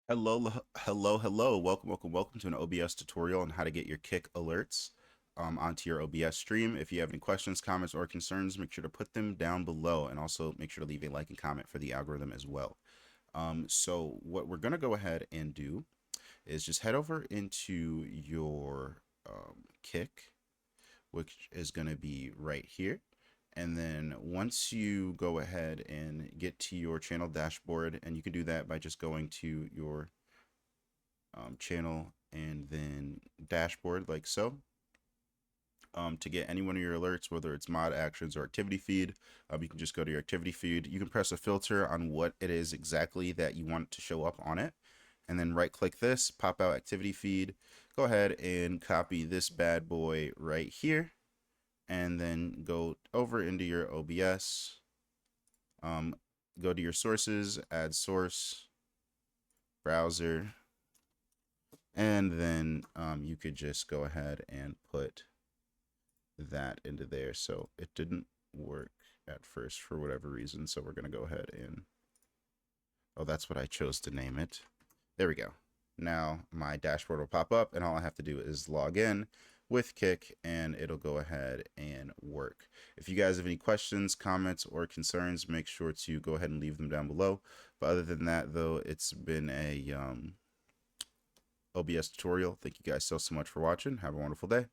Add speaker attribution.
Speaker 1: Hello. Welcome to an OBS tutorial on how to get your kick alerts onto your OBS stream. If you have any questions, comments, or concerns, make sure to put them down below, and also make sure to leave a like and comment for the algorithm as well. So what we're going to go ahead and do is just head over into your kick, which is going to be right here. And then once you go ahead and get to your channel dashboard, and you can do that by just going to your channel and then dashboard like so. To get any one of your alerts, whether it's mod actions or activity feed, you can just go to your activity feed. You can press a filter on what it is exactly that you want to show up on it, and then right click this, pop out activity feed, go ahead and copy this bad boy right here, and then go over into your OBS, go to your sources, add source, browser, and then you could just go ahead and put that into there. So it didn't work at first for whatever reason, so we're going to go ahead and, oh, that's what I chose to name it. There we go. Now my dashboard will pop up, and all I have to do is log in with Kick, and it'll go ahead and work. If you guys have any questions, comments, or concerns, make sure to go ahead and leave them down below. But other than that, though, it's been a OBS tutorial. Thank you guys so much for watching. Have a wonderful day.